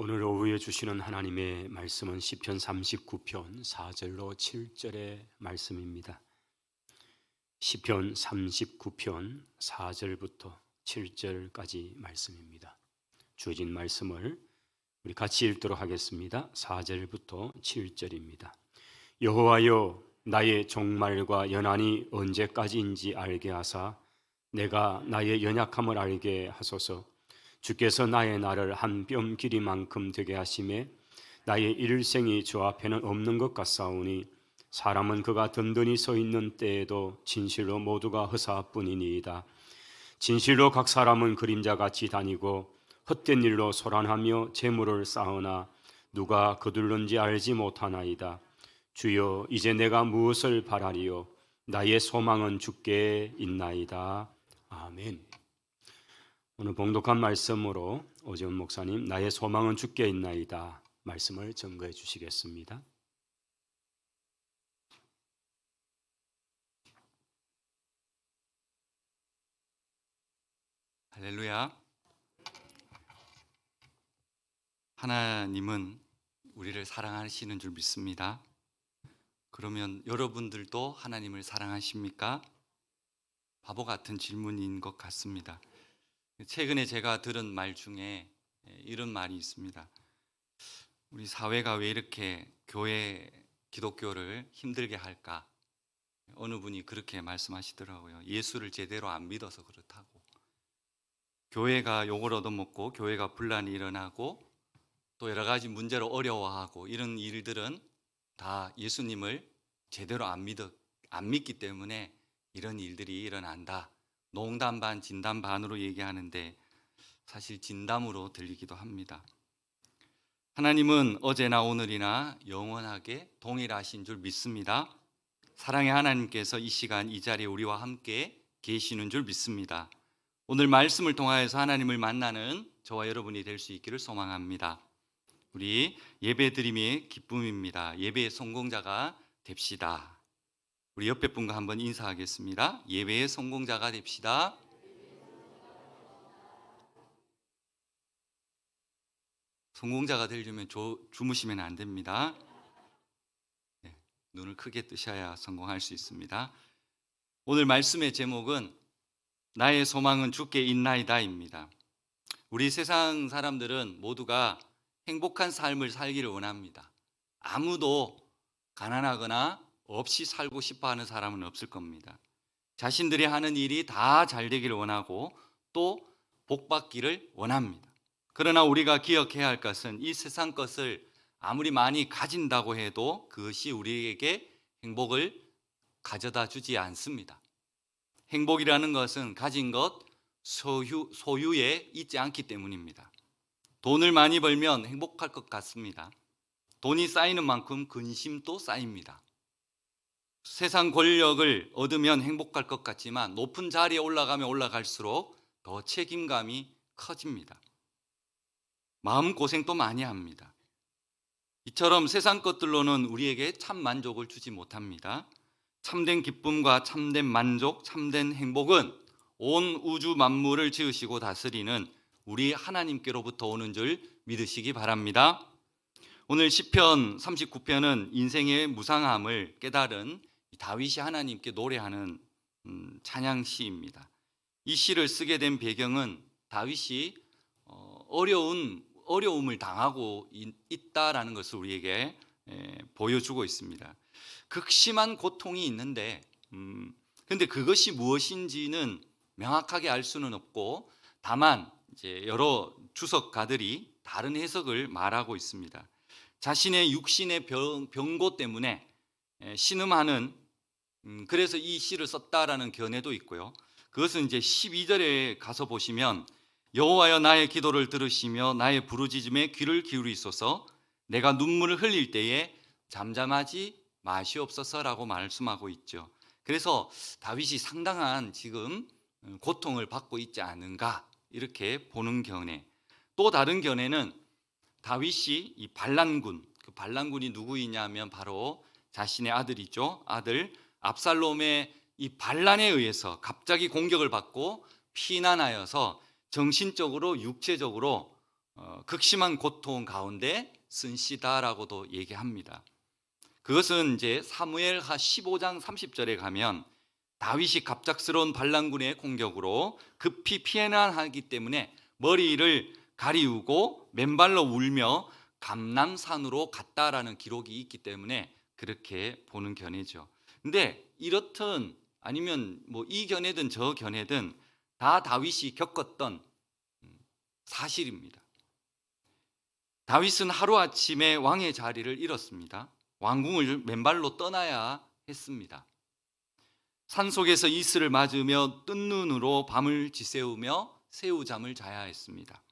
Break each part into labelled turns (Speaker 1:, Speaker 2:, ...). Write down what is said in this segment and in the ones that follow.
Speaker 1: 오늘 오후에 주시는 하나님의 말씀은 시편 39편 4절로 7절의 말씀입니다. 시편 39편 4절부터 7절까지 말씀입니다. 주어진 말씀을 우리 같이 읽도록 하겠습니다. 4절부터 7절입니다. 여호와여, 나의 종말과 연한이 언제까지인지 알게 하사 내가 나의 연약함을 알게 하소서. 주께서 나의 날을 한 뼘 길이만큼 되게 하심에 나의 일생이 주 앞에는 없는 것 같사오니 사람은 그가 든든히 서 있는 때에도 진실로 모두가 허사뿐이니이다. 진실로 각 사람은 그림자같이 다니고 헛된 일로 소란하며 재물을 쌓으나 누가 거둘는지 알지 못하나이다. 주여, 이제 내가 무엇을 바라리요? 나의 소망은 주께 있나이다. 아멘. 오늘 봉독한 말씀으로 오재훈 목사님, 나의 소망은 주께 있나이다 말씀을 증거해 주시겠습니다.
Speaker 2: 할렐루야. 하나님은 우리를 사랑하시는 줄 믿습니다. 그러면 여러분들도 하나님을 사랑하십니까? 바보 같은 질문인 것 같습니다. 최근에 제가 들은 말 중에 이런 말이 있습니다. 우리 사회가 왜 이렇게 교회, 기독교를 힘들게 할까? 어느 분이 그렇게 말씀하시더라고요. 예수를 제대로 안 믿어서 그렇다고. 교회가 욕을 얻어먹고 교회가 분란이 일어나고 또 여러 가지 문제로 어려워하고 이런 일들은 다 예수님을 제대로 안 믿기 때문에 이런 일들이 일어난다. 농담 반 진담 반으로 얘기하는데 사실 진담으로 들리기도 합니다. 하나님은 어제나 오늘이나 영원하게 동일하신 줄 믿습니다. 사랑의 하나님께서 이 시간 이 자리에 우리와 함께 계시는 줄 믿습니다. 오늘 말씀을 통하여서 하나님을 만나는 저와 여러분이 될 수 있기를 소망합니다. 우리 예배드림이 기쁨입니다. 예배의 성공자가 됩시다. 우리 옆에 분과 한번 인사하겠습니다. 예배의 성공자가 됩시다. 성공자가 되려면 주무시면 안 됩니다. 네, 눈을 크게 뜨셔야 성공할 수 있습니다. 오늘 말씀의 제목은 나의 소망은 주께 있나이다입니다. 우리 세상 사람들은 모두가 행복한 삶을 살기를 원합니다. 아무도 가난하거나 없이 살고 싶어하는 사람은 없을 겁니다. 자신들이 하는 일이 다 잘 되기를 원하고 또 복받기를 원합니다. 그러나 우리가 기억해야 할 것은 이 세상 것을 아무리 많이 가진다고 해도 그것이 우리에게 행복을 가져다 주지 않습니다. 행복이라는 것은 가진 것 소유에 있지 않기 때문입니다. 돈을 많이 벌면 행복할 것 같습니다. 돈이 쌓이는 만큼 근심도 쌓입니다. 세상 권력을 얻으면 행복할 것 같지만 높은 자리에 올라가면 올라갈수록 더 책임감이 커집니다. 마음고생도 많이 합니다. 이처럼 세상 것들로는 우리에게 참 만족을 주지 못합니다. 참된 기쁨과 참된 만족, 참된 행복은 온 우주 만물을 지으시고 다스리는 우리 하나님께로부터 오는 줄 믿으시기 바랍니다. 오늘 시편 39편은 인생의 무상함을 깨달은 다윗이 하나님께 노래하는 찬양 시입니다. 이 시를 쓰게 된 배경은 다윗이 어려움을 당하고 있다라는 것을 우리에게 보여주고 있습니다. 극심한 고통이 있는데 근데 그것이 무엇인지는 명확하게 알 수는 없고 다만 이제 여러 주석가들이 다른 해석을 말하고 있습니다. 자신의 육신의 병고 때문에 신음하는 그래서 이 시를 썼다라는 견해도 있고요. 그것은 이제 12절에 가서 보시면 여호와여 나의 기도를 들으시며 나의 부르짖음에 귀를 기울이소서 내가 눈물을 흘릴 때에 잠잠하지 마시옵소서라고 말씀하고 있죠. 그래서 다윗이 상당한 지금 고통을 받고 있지 않은가 이렇게 보는 견해. 또 다른 견해는 다윗이 이 반란군, 그 반란군이 누구이냐면 바로 자신의 아들이죠. 아들 압살롬의 이 반란에 의해서 갑자기 공격을 받고 피난하여서 정신적으로 육체적으로 극심한 고통 가운데 쓴 시다라고도 얘기합니다. 그것은 이제 사무엘하 15장 30절에 가면 다윗이 갑작스러운 반란군의 공격으로 급히 피난하기 때문에 머리를 가리우고 맨발로 울며 감람산으로 갔다라는 기록이 있기 때문에 그렇게 보는 견해죠. 근데 이렇든 아니면 뭐 이 견해든 저 견해든 다 다윗이 겪었던 사실입니다. 다윗은 하루아침에 왕의 자리를 잃었습니다. 왕궁을 맨발로 떠나야 했습니다. 산속에서 이슬을 맞으며 뜬 눈으로 밤을 지새우며 새우잠을 자야 했습니다.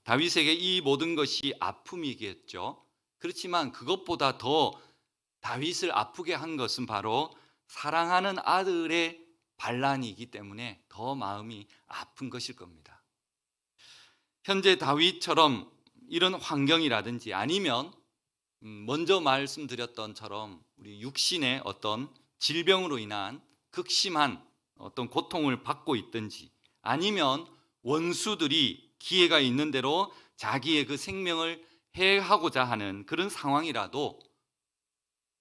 Speaker 2: 다윗에게 이 모든 것이 아픔이겠죠. 그렇지만 그것보다 더 다윗을 아프게 한 것은 바로 사랑하는 아들의 반란이기 때문에 더 마음이 아픈 것일 겁니다. 현재 다윗처럼 이런 환경이라든지 아니면 먼저 말씀드렸던처럼 우리 육신의 어떤 질병으로 인한 극심한 어떤 고통을 받고 있든지 아니면 원수들이 기회가 있는 대로 자기의 그 생명을 해하고자 하는 그런 상황이라도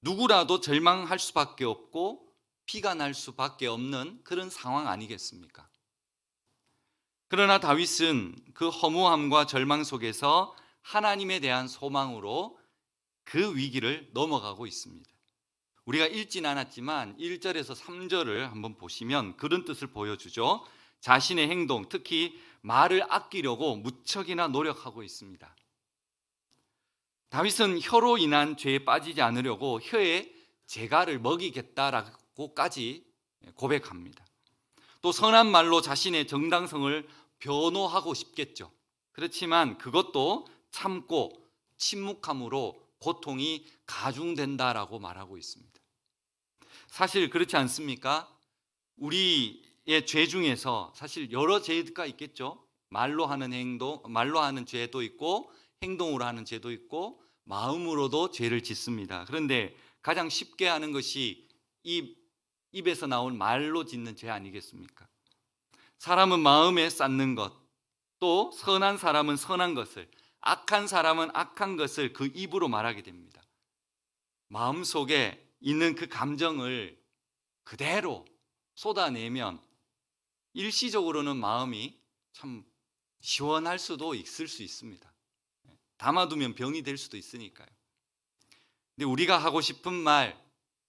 Speaker 2: 누구라도 절망할 수밖에 없고 피가 날 수밖에 없는 그런 상황 아니겠습니까? 그러나 다윗은 그 허무함과 절망 속에서 하나님에 대한 소망으로 그 위기를 넘어가고 있습니다. 우리가 읽진 않았지만 1절에서 3절을 한번 보시면 그런 뜻을 보여주죠. 자신의 행동, 특히 말을 아끼려고 무척이나 노력하고 있습니다. 다윗은 혀로 인한 죄에 빠지지 않으려고 혀에 재갈을 먹이겠다라고까지 고백합니다. 또 선한 말로 자신의 정당성을 변호하고 싶겠죠. 그렇지만 그것도 참고 침묵함으로 고통이 가중된다라고 말하고 있습니다. 사실 그렇지 않습니까? 우리의 죄 중에서 사실 여러 죄가 있겠죠. 말로 하는 행동, 말로 하는 죄도 있고 행동으로 하는 죄도 있고 마음으로도 죄를 짓습니다. 그런데 가장 쉽게 하는 것이 입에서 나온 말로 짓는 죄 아니겠습니까? 사람은 마음에 쌓는 것, 또 선한 사람은 선한 것을, 악한 사람은 악한 것을 그 입으로 말하게 됩니다. 마음속에 있는 그 감정을 그대로 쏟아내면 일시적으로는 마음이 참 시원할 수도 있을 수 있습니다. 담아두면 병이 될 수도 있으니까요. 근데 우리가 하고 싶은 말,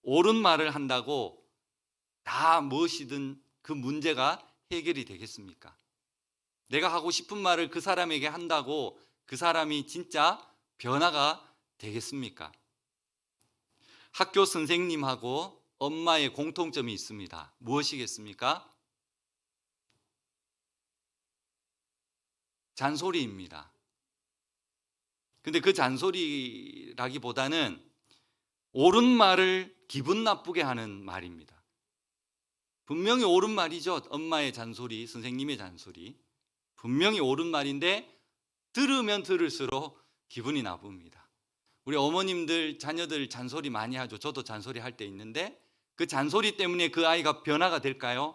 Speaker 2: 옳은 말을 한다고 다 무엇이든 그 문제가 해결이 되겠습니까? 내가 하고 싶은 말을 그 사람에게 한다고 그 사람이 진짜 변화가 되겠습니까? 학교 선생님하고 엄마의 공통점이 있습니다. 무엇이겠습니까? 잔소리입니다. 근데 그 잔소리라기보다는 옳은 말을 기분 나쁘게 하는 말입니다. 분명히 옳은 말이죠. 엄마의 잔소리, 선생님의 잔소리. 분명히 옳은 말인데 들으면 들을수록 기분이 나쁩니다. 우리 어머님들 자녀들 잔소리 많이 하죠. 저도 잔소리 할 때 있는데 그 잔소리 때문에 그 아이가 변화가 될까요?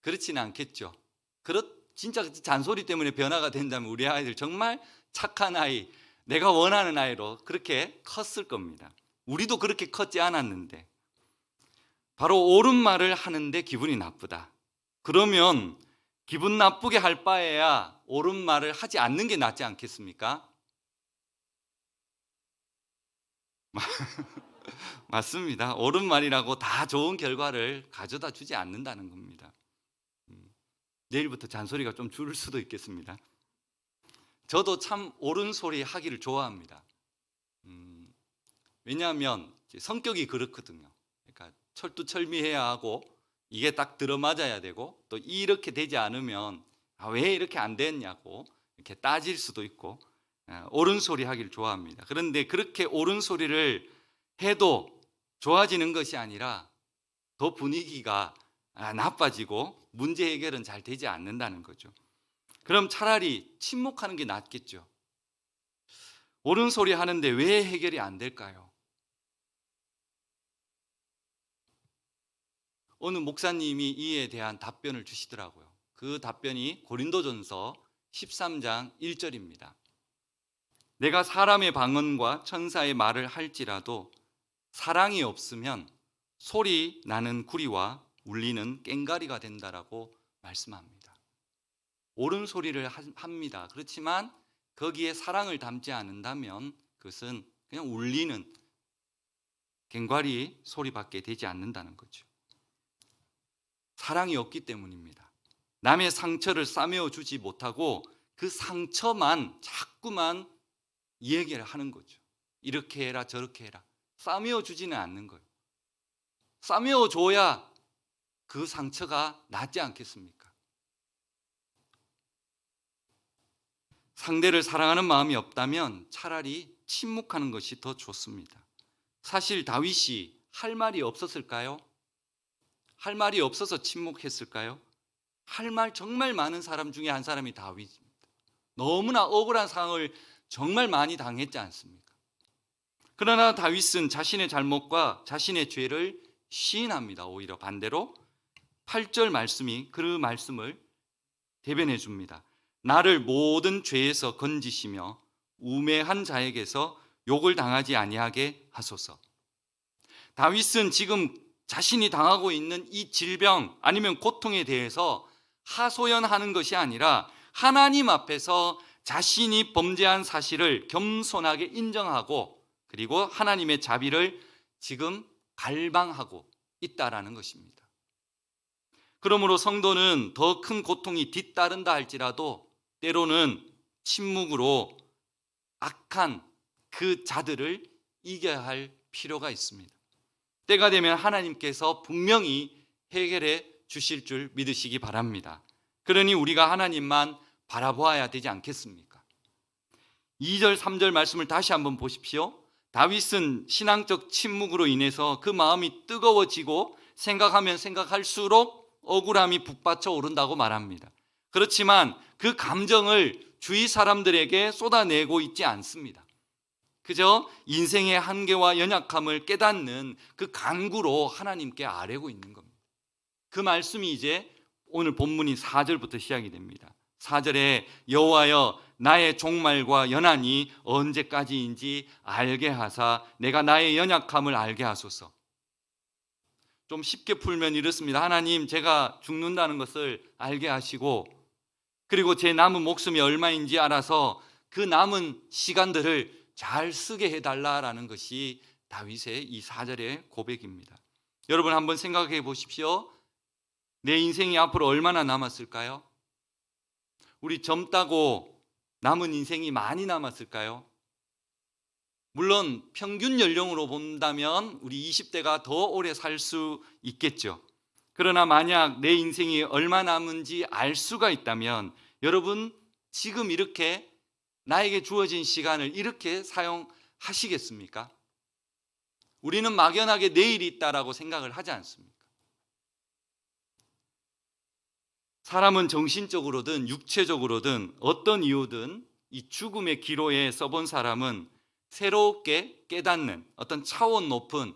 Speaker 2: 그렇지는 않겠죠. 진짜 잔소리 때문에 변화가 된다면 우리 아이들 정말 착한 아이, 내가 원하는 아이로 그렇게 컸을 겁니다. 우리도 그렇게 컸지 않았는데 바로 옳은 말을 하는데 기분이 나쁘다. 그러면 기분 나쁘게 할 바에야 옳은 말을 하지 않는 게 낫지 않겠습니까? 맞습니다. 옳은 말이라고 다 좋은 결과를 가져다 주지 않는다는 겁니다. 내일부터 잔소리가 좀 줄을 수도 있겠습니다. 저도 참 옳은 소리 하기를 좋아합니다. 왜냐하면 성격이 그렇거든요. 그러니까 철두철미해야 하고 이게 딱 들어맞아야 되고 또 이렇게 되지 않으면 왜 이렇게 안 됐냐고 이렇게 따질 수도 있고 옳은 소리 하기를 좋아합니다. 그런데 그렇게 옳은 소리를 해도 좋아지는 것이 아니라 더 분위기가 나빠지고 문제 해결은 잘 되지 않는다는 거죠. 그럼 차라리 침묵하는 게 낫겠죠. 옳은 소리 하는데 왜 해결이 안 될까요? 어느 목사님이 이에 대한 답변을 주시더라고요. 그 답변이 고린도전서 13장 1절입니다. 내가 사람의 방언과 천사의 말을 할지라도 사랑이 없으면 소리 나는 구리와 울리는 꽹가리가 된다라고 말씀합니다. 옳은 소리를 합니다. 그렇지만 거기에 사랑을 담지 않는다면 그것은 그냥 울리는 꽹과리 소리밖에 되지 않는다는 거죠. 사랑이 없기 때문입니다. 남의 상처를 싸매어 주지 못하고 그 상처만 자꾸만 얘기를 하는 거죠. 이렇게 해라 저렇게 해라. 싸매어 주지는 않는 거예요. 싸매어 줘야 그 상처가 낫지 않겠습니까? 상대를 사랑하는 마음이 없다면 차라리 침묵하는 것이 더 좋습니다. 사실 다윗이 할 말이 없었을까요? 할 말이 없어서 침묵했을까요? 할 말 정말 많은 사람 중에 한 사람이 다윗입니다. 너무나 억울한 상황을 정말 많이 당했지 않습니까? 그러나 다윗은 자신의 잘못과 자신의 죄를 시인합니다. 오히려 반대로 8절 말씀이 그 말씀을 대변해 줍니다. 나를 모든 죄에서 건지시며 우매한 자에게서 욕을 당하지 아니하게 하소서. 다윗은 지금 자신이 당하고 있는 이 질병 아니면 고통에 대해서 하소연하는 것이 아니라 하나님 앞에서 자신이 범죄한 사실을 겸손하게 인정하고 그리고 하나님의 자비를 지금 갈망하고 있다라는 것입니다. 그러므로 성도는 더 큰 고통이 뒤따른다 할지라도 때로는 침묵으로 악한 그 자들을 이겨야 할 필요가 있습니다. 때가 되면 하나님께서 분명히 해결해 주실 줄 믿으시기 바랍니다. 그러니 우리가 하나님만 바라보아야 되지 않겠습니까? 2절 3절 말씀을 다시 한번 보십시오. 다윗은 신앙적 침묵으로 인해서 그 마음이 뜨거워지고 생각하면 생각할수록 억울함이 북받쳐 오른다고 말합니다. 그렇지만 그 감정을 주위 사람들에게 쏟아내고 있지 않습니다. 그저 인생의 한계와 연약함을 깨닫는 그 간구로 하나님께 아뢰고 있는 겁니다. 그 말씀이 이제 오늘 본문이 4절부터 시작이 됩니다. 4절에 여호와여 나의 종말과 연한이 언제까지인지 알게 하사 내가 나의 연약함을 알게 하소서. 좀 쉽게 풀면 이렇습니다. 하나님, 제가 죽는다는 것을 알게 하시고 그리고 제 남은 목숨이 얼마인지 알아서 그 남은 시간들을 잘 쓰게 해달라라는 것이 다윗의 이 4절의 고백입니다. 여러분 한번 생각해 보십시오. 내 인생이 앞으로 얼마나 남았을까요? 우리 젊다고 남은 인생이 많이 남았을까요? 물론 평균 연령으로 본다면 우리 20대가 더 오래 살 수 있겠죠. 그러나 만약 내 인생이 얼마 남은지 알 수가 있다면 여러분 지금 이렇게 나에게 주어진 시간을 이렇게 사용하시겠습니까? 우리는 막연하게 내일이 있다라고 생각을 하지 않습니까? 사람은 정신적으로든 육체적으로든 어떤 이유든 이 죽음의 기로에 써본 사람은 새롭게 깨닫는 어떤 차원 높은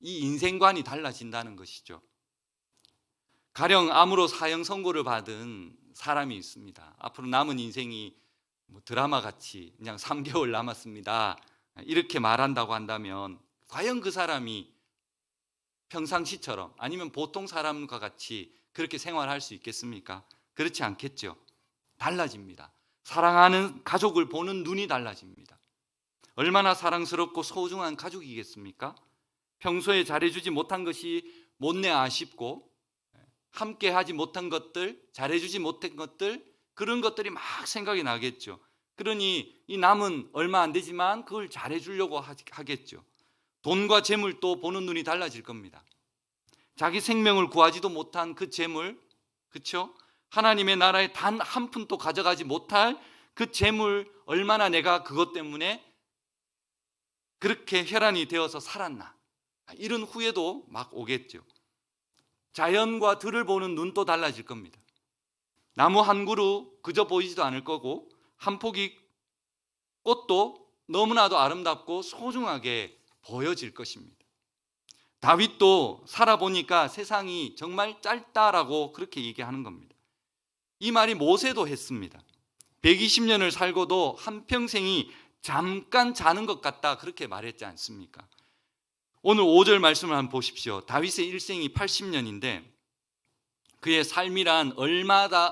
Speaker 2: 이 인생관이 달라진다는 것이죠. 가령 암으로 사형 선고를 받은 사람이 있습니다. 앞으로 남은 인생이 드라마 같이 그냥 3개월 남았습니다. 이렇게 말한다고 한다면 과연 그 사람이 평상시처럼 아니면 보통 사람과 같이 그렇게 생활할 수 있겠습니까? 그렇지 않겠죠. 달라집니다. 사랑하는 가족을 보는 눈이 달라집니다. 얼마나 사랑스럽고 소중한 가족이겠습니까? 평소에 잘해주지 못한 것이 못내 아쉽고 함께 하지 못한 것들, 잘해주지 못한 것들 그런 것들이 막 생각이 나겠죠. 그러니 이 남은 얼마 안 되지만 그걸 잘해주려고 하겠죠. 돈과 재물도 보는 눈이 달라질 겁니다. 자기 생명을 구하지도 못한 그 재물, 그렇죠? 하나님의 나라에 단 한 푼도 가져가지 못할 그 재물 얼마나 내가 그것 때문에 그렇게 혈안이 되어서 살았나 이런 후회도 막 오겠죠. 자연과 들을 보는 눈도 달라질 겁니다. 나무 한 그루 그저 보이지도 않을 거고 한 포기 꽃도 너무나도 아름답고 소중하게 보여질 것입니다. 다윗도 살아보니까 세상이 정말 짧다라고 그렇게 얘기하는 겁니다. 이 말이 모세도 했습니다. 120년을 살고도 한평생이 잠깐 자는 것 같다, 그렇게 말했지 않습니까? 오늘 5절 말씀을 한번 보십시오. 다윗의 일생이 80년인데 그의 삶이란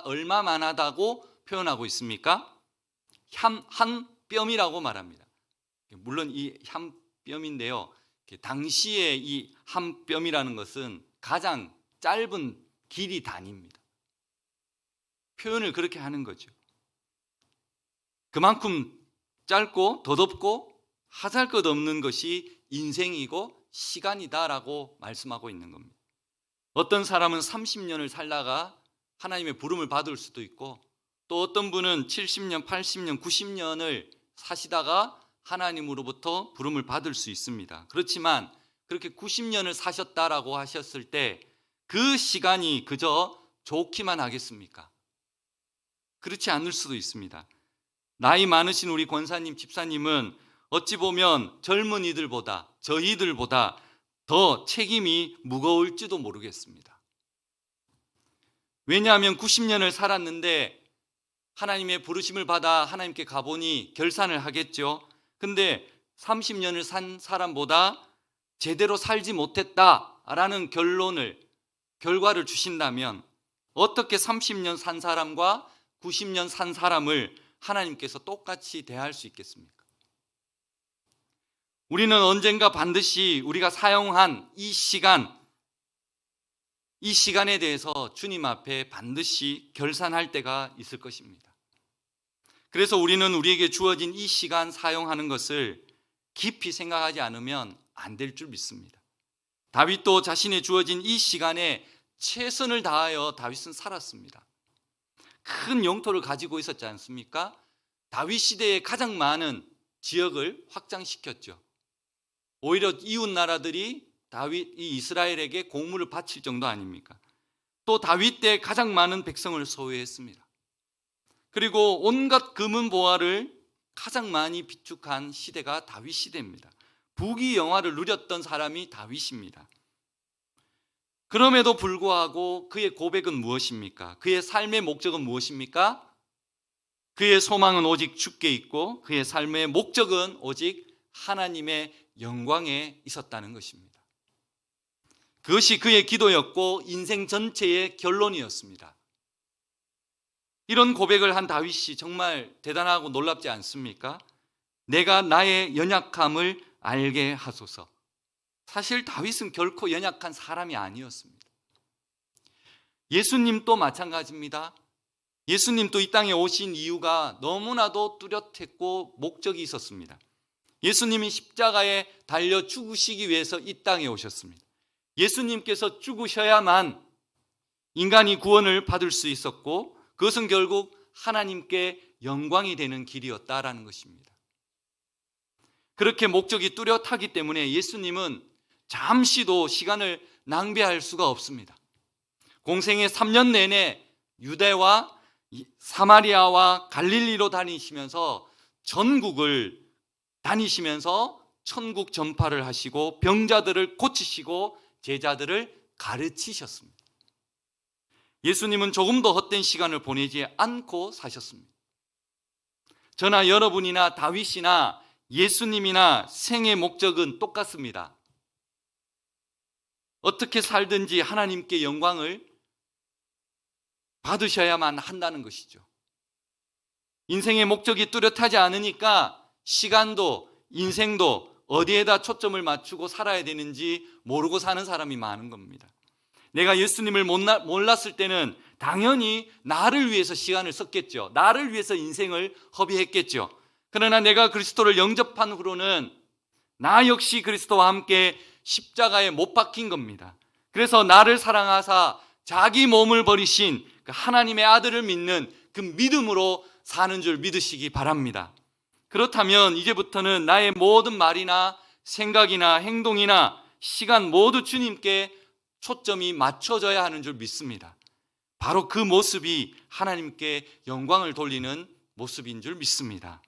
Speaker 2: 얼마만하다고 표현하고 있습니까? 한 뼘이라고 말합니다. 물론 이 한 뼘인데요, 당시에 이 한 뼘이라는 것은 가장 짧은 길이 단위입니다. 표현을 그렇게 하는 거죠. 그만큼 짧고 더덥고 하잘것없는 것이 인생이고 시간이다라고 말씀하고 있는 겁니다. 어떤 사람은 30년을 살다가 하나님의 부름을 받을 수도 있고, 또 어떤 분은 70년, 80년, 90년을 사시다가 하나님으로부터 부름을 받을 수 있습니다. 그렇지만 그렇게 90년을 사셨다라고 하셨을 때 그 시간이 그저 좋기만 하겠습니까? 그렇지 않을 수도 있습니다. 나이 많으신 우리 권사님, 집사님은 어찌 보면 젊은이들보다, 저희들보다 더 책임이 무거울지도 모르겠습니다. 왜냐하면 90년을 살았는데 하나님의 부르심을 받아 하나님께 가보니 결산을 하겠죠. 근데 30년을 산 사람보다 제대로 살지 못했다라는 결과를 주신다면 어떻게 30년 산 사람과 90년 산 사람을 하나님께서 똑같이 대할 수 있겠습니까? 우리는 언젠가 반드시 우리가 사용한 이 시간에 대해서 주님 앞에 반드시 결산할 때가 있을 것입니다. 그래서 우리는 우리에게 주어진 이 시간 사용하는 것을 깊이 생각하지 않으면 안 될 줄 믿습니다. 다윗도 자신의 주어진 이 시간에 최선을 다하여 다윗은 살았습니다. 큰 영토를 가지고 있었지 않습니까? 다윗 시대에 가장 많은 지역을 확장시켰죠. 오히려 이웃 나라들이 이 이스라엘에게 공물을 바칠 정도 아닙니까? 또 다윗 때 가장 많은 백성을 소유했습니다. 그리고 온갖 금은 보화를 가장 많이 비축한 시대가 다윗 시대입니다. 부귀영화를 누렸던 사람이 다윗입니다. 그럼에도 불구하고 그의 고백은 무엇입니까? 그의 삶의 목적은 무엇입니까? 그의 소망은 오직 주께 있고 그의 삶의 목적은 오직 하나님의 영광에 있었다는 것입니다. 그것이 그의 기도였고 인생 전체의 결론이었습니다. 이런 고백을 한 다윗이 정말 대단하고 놀랍지 않습니까? 내가 나의 연약함을 알게 하소서. 사실 다윗은 결코 연약한 사람이 아니었습니다. 예수님도 마찬가지입니다. 예수님도 이 땅에 오신 이유가 너무나도 뚜렷했고 목적이 있었습니다. 예수님이 십자가에 달려 죽으시기 위해서 이 땅에 오셨습니다. 예수님께서 죽으셔야만 인간이 구원을 받을 수 있었고 그것은 결국 하나님께 영광이 되는 길이었다라는 것입니다. 그렇게 목적이 뚜렷하기 때문에 예수님은 잠시도 시간을 낭비할 수가 없습니다. 공생의 3년 내내 유대와 사마리아와 갈릴리로 다니시면서 전국을 다니시면서 천국 전파를 하시고 병자들을 고치시고 제자들을 가르치셨습니다. 예수님은 조금도 헛된 시간을 보내지 않고 사셨습니다. 저나 여러분이나 다윗이나 예수님이나 생의 목적은 똑같습니다. 어떻게 살든지 하나님께 영광을 받으셔야만 한다는 것이죠. 인생의 목적이 뚜렷하지 않으니까 시간도 인생도 어디에다 초점을 맞추고 살아야 되는지 모르고 사는 사람이 많은 겁니다. 내가 예수님을 몰랐을 때는 당연히 나를 위해서 시간을 썼겠죠. 나를 위해서 인생을 허비했겠죠. 그러나 내가 그리스도를 영접한 후로는 나 역시 그리스도와 함께 십자가에 못 박힌 겁니다. 그래서 나를 사랑하사 자기 몸을 버리신 그 하나님의 아들을 믿는 그 믿음으로 사는 줄 믿으시기 바랍니다. 그렇다면 이제부터는 나의 모든 말이나 생각이나 행동이나 시간 모두 주님께 초점이 맞춰져야 하는 줄 믿습니다. 바로 그 모습이 하나님께 영광을 돌리는 모습인 줄 믿습니다.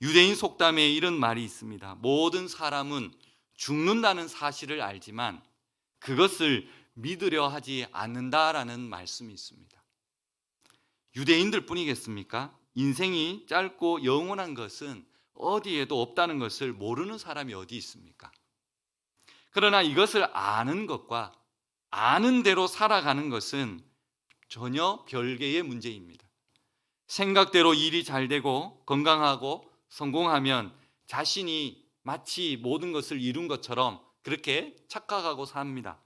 Speaker 2: 유대인 속담에 이런 말이 있습니다. 모든 사람은 죽는다는 사실을 알지만 그것을 믿으려 하지 않는다라는 말씀이 있습니다. 유대인들 뿐이겠습니까? 인생이 짧고 영원한 것은 어디에도 없다는 것을 모르는 사람이 어디 있습니까? 그러나 이것을 아는 것과 아는 대로 살아가는 것은 전혀 별개의 문제입니다. 생각대로 일이 잘 되고 건강하고 성공하면 자신이 마치 모든 것을 이룬 것처럼 그렇게 착각하고 삽니다.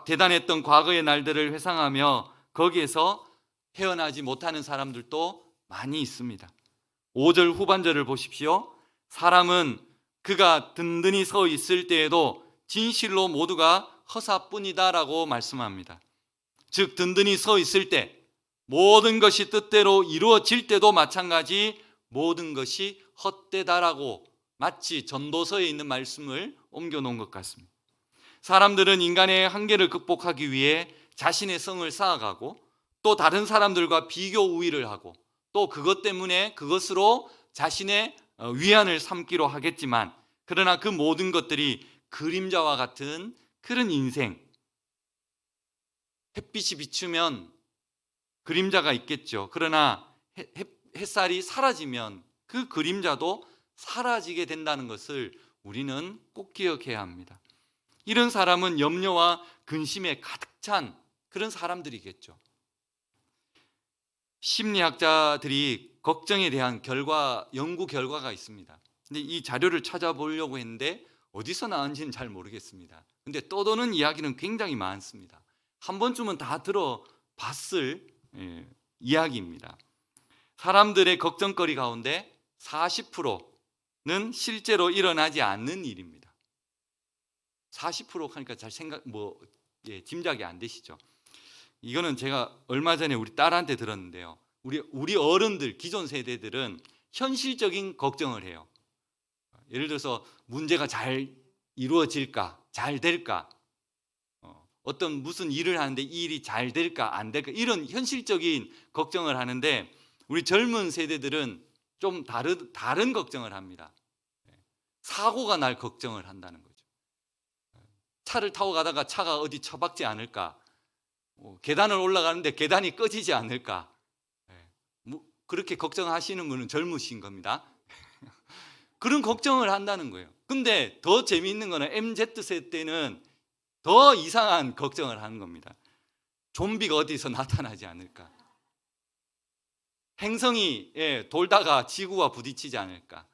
Speaker 2: 대단했던 과거의 날들을 회상하며 거기에서 헤어나지 못하는 사람들도 많이 있습니다. 5절 후반절을 보십시오. 사람은 그가 든든히 서 있을 때에도 진실로 모두가 허사뿐이다 라고 말씀합니다. 즉 든든히 서 있을 때, 모든 것이 뜻대로 이루어질 때도 마찬가지 모든 것이 헛되다라고 마치 전도서에 있는 말씀을 옮겨놓은 것 같습니다. 사람들은 인간의 한계를 극복하기 위해 자신의 성을 쌓아가고 또 다른 사람들과 비교 우위를 하고 또 그것 때문에 그것으로 자신의 위안을 삼기로 하겠지만, 그러나 그 모든 것들이 그림자와 같은 그런 인생, 햇빛이 비추면 그림자가 있겠죠. 그러나 햇살이 사라지면 그 그림자도 사라지게 된다는 것을 우리는 꼭 기억해야 합니다. 이런 사람은 염려와 근심에 가득 찬 그런 사람들이겠죠. 심리학자들이 걱정에 대한 연구 결과가 있습니다. 근데 이 자료를 찾아보려고 했는데 어디서 나온지는 잘 모르겠습니다. 근데 떠도는 이야기는 굉장히 많습니다. 한 번쯤은 다 들어봤을 이야기입니다. 사람들의 걱정거리 가운데 40%는 실제로 일어나지 않는 일입니다. 40% 하니까 잘 짐작이 안 되시죠? 이거는 제가 얼마 전에 우리 딸한테 들었는데요. 우리 어른들, 기존 세대들은 현실적인 걱정을 해요. 예를 들어서 문제가 잘 이루어질까, 잘 될까, 어떤 무슨 일을 하는데 이 일이 잘 될까, 안 될까, 이런 현실적인 걱정을 하는데 우리 젊은 세대들은 좀 다른 걱정을 합니다. 사고가 날 걱정을 한다는 거죠. 차를 타고 가다가 차가 어디 처박지 않을까, 계단을 올라가는데 계단이 꺼지지 않을까, 그렇게 걱정하시는 분은 젊으신 겁니다. 그런 걱정을 한다는 거예요. 근데 더 재미있는 거는 MZ세대 때는 더 이상한 걱정을 하는 겁니다. 좀비가 어디서 나타나지 않을까, 행성이 돌다가 지구와 부딪히지 않을까,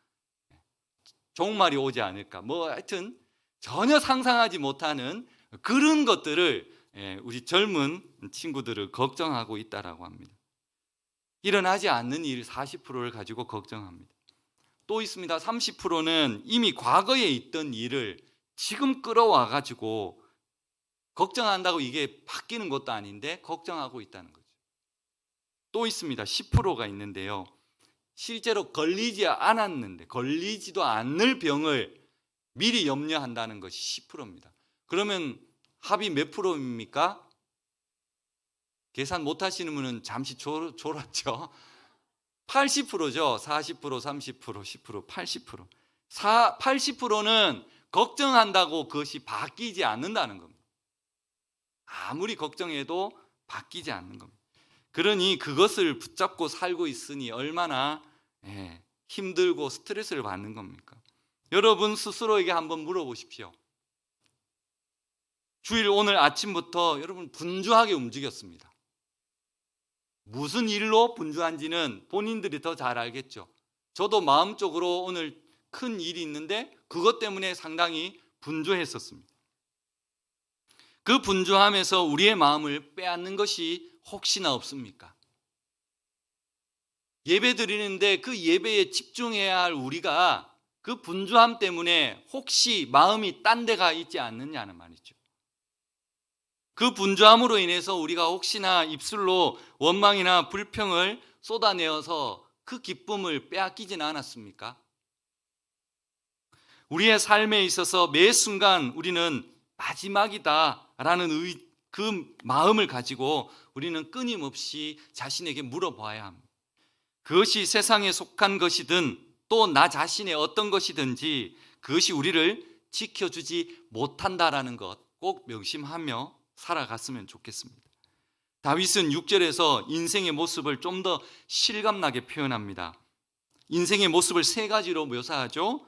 Speaker 2: 종말이 오지 않을까, 하여튼 전혀 상상하지 못하는 그런 것들을 우리 젊은 친구들을 걱정하고 있다라고 합니다. 일어나지 않는 일 40%를 가지고 걱정합니다. 또 있습니다. 30%는 이미 과거에 있던 일을 지금 끌어와 가지고 걱정한다고 이게 바뀌는 것도 아닌데 걱정하고 있다는 거죠. 또 있습니다. 10%가 있는데요. 실제로 걸리지 않았는데 걸리지도 않을 병을 미리 염려한다는 것이 10%입니다. 그러면 합이 몇 프로입니까? 계산 못 하시는 분은 잠시 졸았죠. 80%죠. 40%, 30%, 10%, 80%. 80%는 걱정한다고 그것이 바뀌지 않는다는 겁니다. 아무리 걱정해도 바뀌지 않는 겁니다. 그러니 그것을 붙잡고 살고 있으니 얼마나 힘들고 스트레스를 받는 겁니까? 여러분 스스로에게 한번 물어보십시오. 주일 오늘 아침부터 여러분 분주하게 움직였습니다. 무슨 일로 분주한지는 본인들이 더 잘 알겠죠. 저도 마음적으로 오늘 큰 일이 있는데 그것 때문에 상당히 분주했었습니다. 그 분주함에서 우리의 마음을 빼앗는 것이 혹시나 없습니까? 예배 드리는데 그 예배에 집중해야 할 우리가 그 분주함 때문에 혹시 마음이 딴 데가 있지 않느냐는 말이죠. 그 분주함으로 인해서 우리가 혹시나 입술로 원망이나 불평을 쏟아내어서 그 기쁨을 빼앗기진 않았습니까? 우리의 삶에 있어서 매 순간 우리는 마지막이다라는 그 마음을 가지고 우리는 끊임없이 자신에게 물어봐야 합니다. 그것이 세상에 속한 것이든 또 나 자신의 어떤 것이든지 그것이 우리를 지켜주지 못한다라는 것 꼭 명심하며 살아갔으면 좋겠습니다. 다윗은 6절에서 인생의 모습을 좀 더 실감나게 표현합니다. 인생의 모습을 세 가지로 묘사하죠.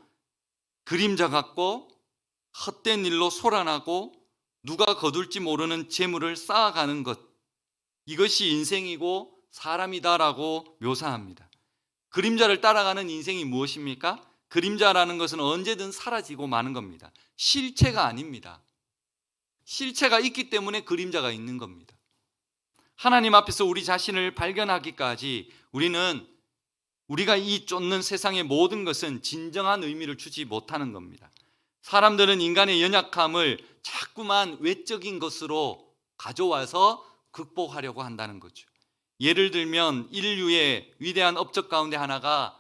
Speaker 2: 그림자 같고, 헛된 일로 소란하고, 누가 거둘지 모르는 재물을 쌓아가는 것, 이것이 인생이고 사람이다라고 묘사합니다. 그림자를 따라가는 인생이 무엇입니까? 그림자라는 것은 언제든 사라지고 마는 겁니다. 실체가 아닙니다. 실체가 있기 때문에 그림자가 있는 겁니다. 하나님 앞에서 우리 자신을 발견하기까지 우리가 이 쫓는 세상의 모든 것은 진정한 의미를 주지 못하는 겁니다. 사람들은 인간의 연약함을 자꾸만 외적인 것으로 가져와서 극복하려고 한다는 거죠. 예를 들면 인류의 위대한 업적 가운데 하나가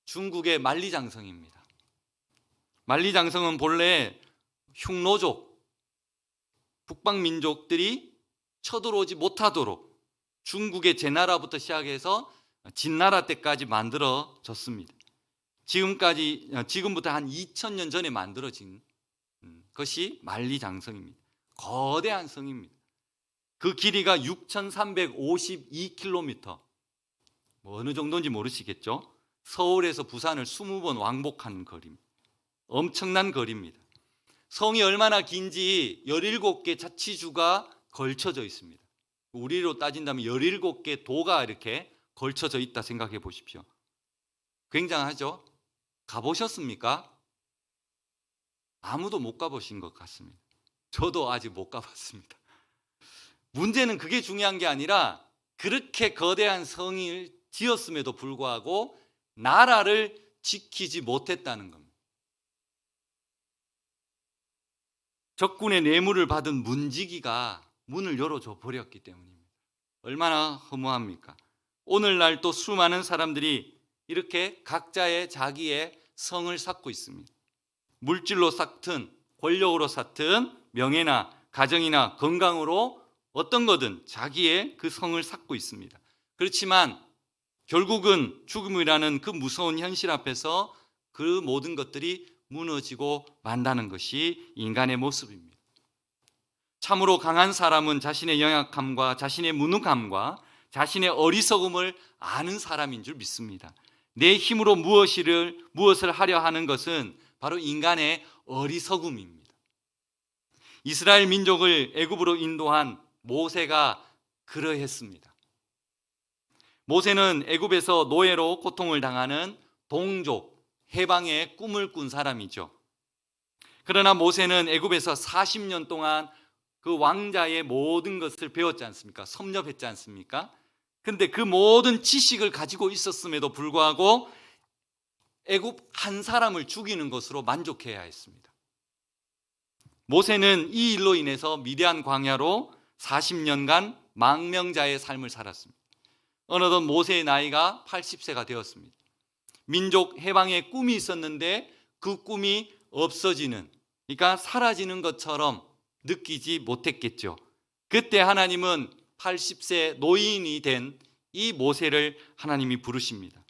Speaker 2: 중국의 만리장성입니다. 만리장성은 본래 흉노족, 북방민족들이 쳐들어오지 못하도록 중국의 제나라부터 시작해서 진나라 때까지 만들어졌습니다. 지금부터 한 2000년 전에 만들어진 것이 만리장성입니다. 거대한 성입니다. 그 길이가 6352km, 어느 정도인지 모르시겠죠? 서울에서 부산을 20번 왕복한 거리입니다. 엄청난 거리입니다. 성이 얼마나 긴지 17개 자치주가 걸쳐져 있습니다. 우리로 따진다면 17개 도가 이렇게 걸쳐져 있다 생각해 보십시오. 굉장하죠? 가보셨습니까? 아무도 못 가보신 것 같습니다. 저도 아직 못 가봤습니다. 문제는 그게 중요한 게 아니라 그렇게 거대한 성을 지었음에도 불구하고 나라를 지키지 못했다는 겁니다. 적군의 뇌물을 받은 문지기가 문을 열어줘 버렸기 때문입니다. 얼마나 허무합니까? 오늘날 또 수많은 사람들이 이렇게 각자의 자기의 성을 쌓고 있습니다. 물질로 쌓든 권력으로 쌓든 명예나 가정이나 건강으로 어떤 거든 자기의 그 성을 쌓고 있습니다. 그렇지만 결국은 죽음이라는 그 무서운 현실 앞에서 그 모든 것들이 무너지고 만다는 것이 인간의 모습입니다. 참으로 강한 사람은 자신의 연약함과 자신의 무능함과 자신의 어리석음을 아는 사람인 줄 믿습니다. 내 힘으로 무엇을 하려 하는 것은 바로 인간의 어리석음입니다. 이스라엘 민족을 애굽으로 인도한 모세가 그러했습니다. 모세는 애굽에서 노예로 고통을 당하는 동족, 해방의 꿈을 꾼 사람이죠. 그러나 모세는 애굽에서 40년 동안 그 왕자의 모든 것을 배웠지 않습니까? 섭렵했지 않습니까? 근데 그 모든 지식을 가지고 있었음에도 불구하고 애굽 한 사람을 죽이는 것으로 만족해야 했습니다. 모세는 이 일로 인해서 미디안 광야로 40년간 망명자의 삶을 살았습니다. 어느덧 모세의 나이가 80세가 되었습니다. 민족 해방의 꿈이 있었는데 그 꿈이 없어지는, 그러니까 사라지는 것처럼 느끼지 못했겠죠. 그때 하나님은 80세 노인이 된 이 모세를 하나님이 부르십니다.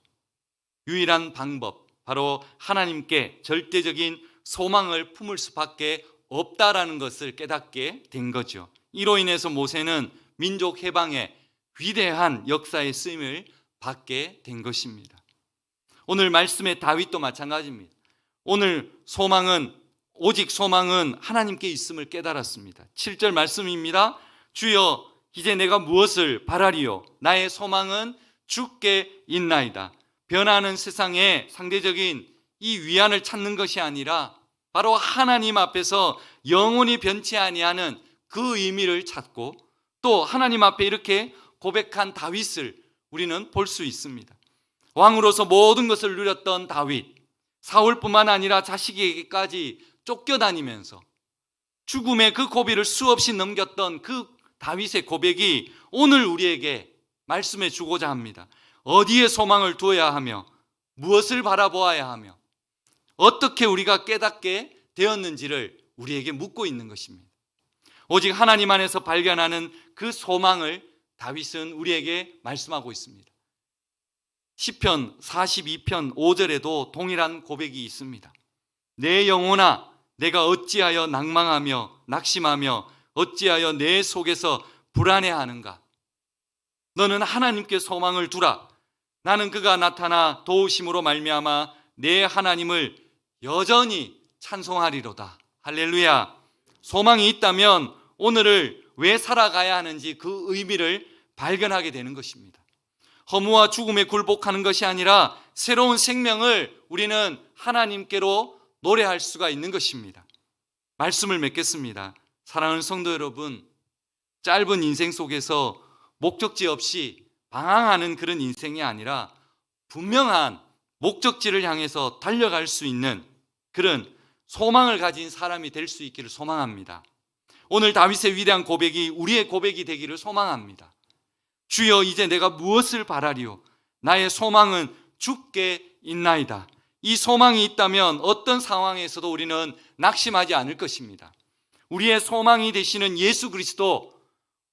Speaker 2: 유일한 방법, 바로 하나님께 절대적인 소망을 품을 수밖에 없다라는 것을 깨닫게 된 거죠. 이로 인해서 모세는 민족 해방의 위대한 역사의 쓰임을 받게 된 것입니다. 오늘 말씀의 다윗도 마찬가지입니다. 오늘 오직 소망은 하나님께 있음을 깨달았습니다. 7절 말씀입니다. 주여, 이제 내가 무엇을 바라리요? 나의 소망은 주께 있나이다. 변하는 세상에 상대적인 이 위안을 찾는 것이 아니라 바로 하나님 앞에서 영원히 변치 아니하는 그 의미를 찾고, 또 하나님 앞에 이렇게 고백한 다윗을 우리는 볼 수 있습니다. 왕으로서 모든 것을 누렸던 다윗, 사울뿐만 아니라 자식에게까지 쫓겨다니면서 죽음의 그 고비를 수없이 넘겼던 그 다윗의 고백이 오늘 우리에게 말씀해 주고자 합니다. 어디에 소망을 두어야 하며 무엇을 바라보아야 하며 어떻게 우리가 깨닫게 되었는지를 우리에게 묻고 있는 것입니다. 오직 하나님 안에서 발견하는 그 소망을 다윗은 우리에게 말씀하고 있습니다. 시편 42편 5절에도 동일한 고백이 있습니다. 내 영혼아, 내가 어찌하여 낭망하며 낙심하며 어찌하여 내 속에서 불안해하는가? 너는 하나님께 소망을 두라. 나는 그가 나타나 도우심으로 말미암아 내 하나님을 여전히 찬송하리로다. 할렐루야. 소망이 있다면 오늘을 왜 살아가야 하는지 그 의미를 발견하게 되는 것입니다. 허무와 죽음에 굴복하는 것이 아니라 새로운 생명을 우리는 하나님께로 노래할 수가 있는 것입니다. 말씀을 맺겠습니다. 사랑하는 성도 여러분, 짧은 인생 속에서 목적지 없이 방황하는 그런 인생이 아니라 분명한 목적지를 향해서 달려갈 수 있는 그런 소망을 가진 사람이 될 수 있기를 소망합니다. 오늘 다윗의 위대한 고백이 우리의 고백이 되기를 소망합니다. 주여, 이제 내가 무엇을 바라리요? 나의 소망은 주께 있나이다. 이 소망이 있다면 어떤 상황에서도 우리는 낙심하지 않을 것입니다. 우리의 소망이 되시는 예수 그리스도,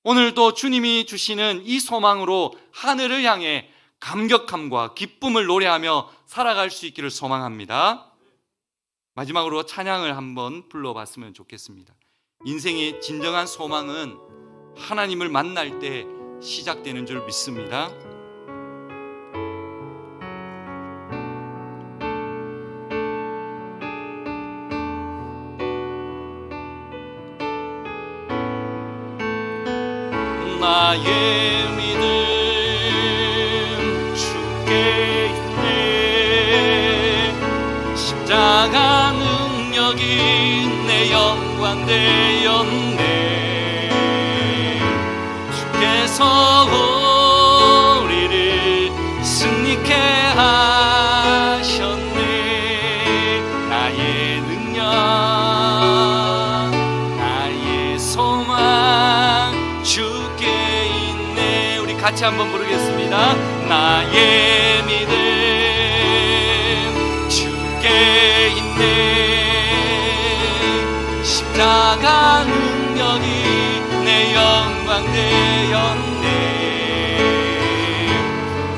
Speaker 2: 오늘도 주님이 주시는 이 소망으로 하늘을 향해 감격함과 기쁨을 노래하며 살아갈 수 있기를 소망합니다. 마지막으로 찬양을 한번 불러봤으면 좋겠습니다. 인생의 진정한 소망은 하나님을 만날 때 시작되는 줄 믿습니다. 나의 믿음 주께 있네. 십자가 능력이 내 영광 되었네. 주께서 우리를 승리케 하셨네. 나의 능력, 나의 소망 주께 있네. 우리 같이 한번 부르겠습니다. 나의 믿음 주께 있네. 십자가 능력이 내 영광 되었네.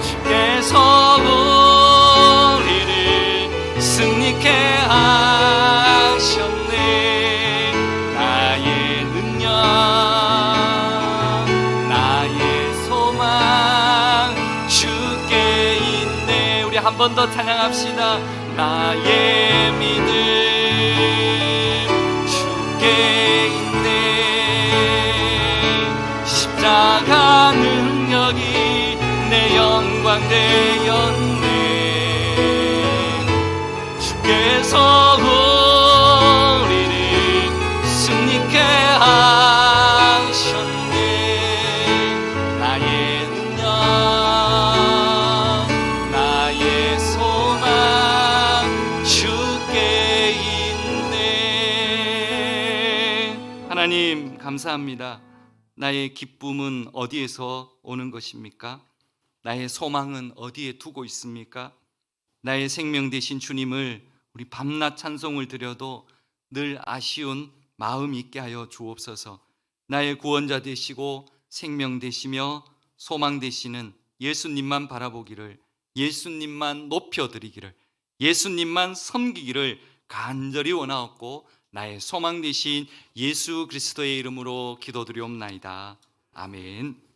Speaker 2: 주께서 우리를 승리케 하셨네. 나의 능력, 나의 소망 주께 있네. 우리 한 번 더 찬양합시다. 나의 믿음 주께 있네. 십자가 능력이 내 영광 되었네. 주께서 우리를 승리케 하셨네. 나의 능력, 나의 소망 주께 있네. 하나님 감사합니다. 나의 기쁨은 어디에서 오는 것입니까? 나의 소망은 어디에 두고 있습니까? 나의 생명 되신 주님을 우리 밤낮 찬송을 드려도 늘 아쉬운 마음 있게 하여 주옵소서. 나의 구원자 되시고 생명 되시며 소망 되시는 예수님만 바라보기를, 예수님만 높여드리기를, 예수님만 섬기기를 간절히 원하옵고 나의 소망 되신 예수 그리스도의 이름으로 기도드리옵나이다. 아멘.